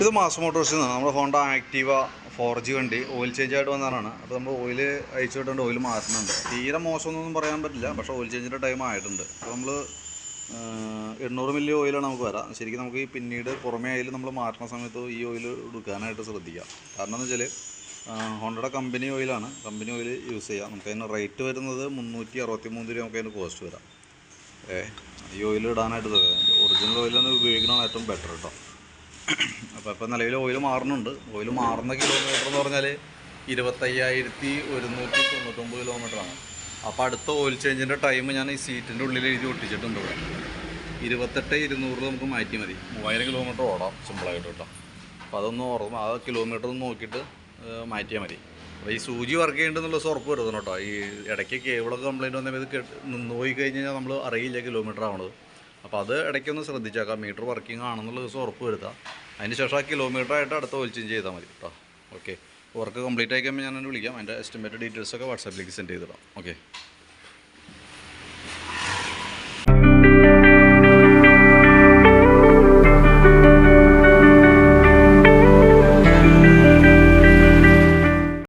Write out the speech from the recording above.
ഇത് മാസ് മോട്ടോഴ്സിൽ നിന്നാണ് നമ്മുടെ ഹോണ്ട ആക്റ്റീവ 4G വണ്ടി ഓയിൽ ചേഞ്ച് ആയിട്ട് വന്നതാണ്. അപ്പോൾ നമ്മൾ ഓയിൽ അയച്ചു വിട്ടുണ്ട്, ഓയിൽ മാറ്റുന്നുണ്ട്. തീരെ മോശമൊന്നും പറയാൻ പറ്റില്ല, പക്ഷേ ഓയിൽ ചേഞ്ചിൻ്റെ ടൈം ആയിട്ടുണ്ട്. അപ്പോൾ നമ്മൾ 800 മില്ലി ഓയിലാണ് നമുക്ക് വരാം. ശരിക്കും നമുക്ക് ഈ പിന്നീട് പുറമേ ആയാലും നമ്മൾ മാറ്റുന്ന സമയത്ത് ഈ ഓയിൽ എടുക്കാനായിട്ട് ശ്രദ്ധിക്കാം. കാരണം എന്ന് വെച്ചാൽ ഹോണ്ടയുടെ കമ്പനി ഓയിലാണ്, കമ്പനി ഓയിൽ യൂസ് ചെയ്യാം. നമുക്കതിന് റേറ്റ് വരുന്നത് 363 രൂപ നമുക്ക് അതിന് കോസ്റ്റ് വരാം. ഈ ഓയിൽ ഇടാനായിട്ട് ഒറിജിനൽ ഓയിലാണ് ഉപയോഗിക്കണതാണ് ഏറ്റവും ബെറ്റർ കേട്ടോ. അപ്പോൾ ഇപ്പോൾ നിലവിൽ ഓയിൽ മാറുന്നുണ്ട്. ഓയിൽ മാറുന്ന കിലോമീറ്റർ എന്ന് പറഞ്ഞാൽ 25,199 കിലോമീറ്ററാണ്. അപ്പോൾ അടുത്ത ഓയിൽ ചേഞ്ചിൻ്റെ ടൈം ഞാൻ ഈ സീറ്റിൻ്റെ ഉള്ളിൽ എഴുതി ഒട്ടിച്ചിട്ടുണ്ട്. ഇവിടെ 28,200 നമുക്ക് മാറ്റി മതി. 3000 കിലോമീറ്റർ ഓടാം സിമ്പിളായിട്ട് കേട്ടോ. അപ്പോൾ അതൊന്ന് ഓർമ്മ, ആ കിലോമീറ്റർ ഒന്ന് നോക്കിയിട്ട് മാറ്റിയാൽ മതി. അപ്പോൾ ഈ സൂചി വർക്ക് ചെയ്യേണ്ടെന്നുള്ള ഉറപ്പ് വരുത്തണം കേട്ടോ. ഈ ഇടയ്ക്ക് കേബിളൊക്കെ കംപ്ലയിൻറ്റ് വന്ന ഇത് നിന്ന് പോയി കഴിഞ്ഞ് കഴിഞ്ഞാൽ നമ്മൾ അറിയില്ല കിലോമീറ്റർ ആവണത്. അപ്പോൾ അത് ഇടയ്ക്കൊന്ന് ശ്രദ്ധിച്ചേക്കാം. മീറ്റർ വർക്കിംഗ് ആണെന്നുള്ള ദിവസം ഉറപ്പ് വരുത്താം. അതിന് ശേഷം ആ കിലോമീറ്റർ ആയിട്ട് അടുത്ത ഓയിൽ ചേഞ്ച് ചെയ്താൽ മതി കേട്ടോ. ഓക്കെ, വർക്ക് കംപ്ലീറ്റ് ആയി കഴിയുമ്പോൾ ഞാനൊന്ന് വിളിക്കാം. അതിൻ്റെ എസ്റ്റിമേറ്റ് ഡീറ്റെയിൽസൊക്കെ വാട്സാപ്പിലേക്ക് സെൻഡ് ചെയ്തിടാം. ഓക്കെ.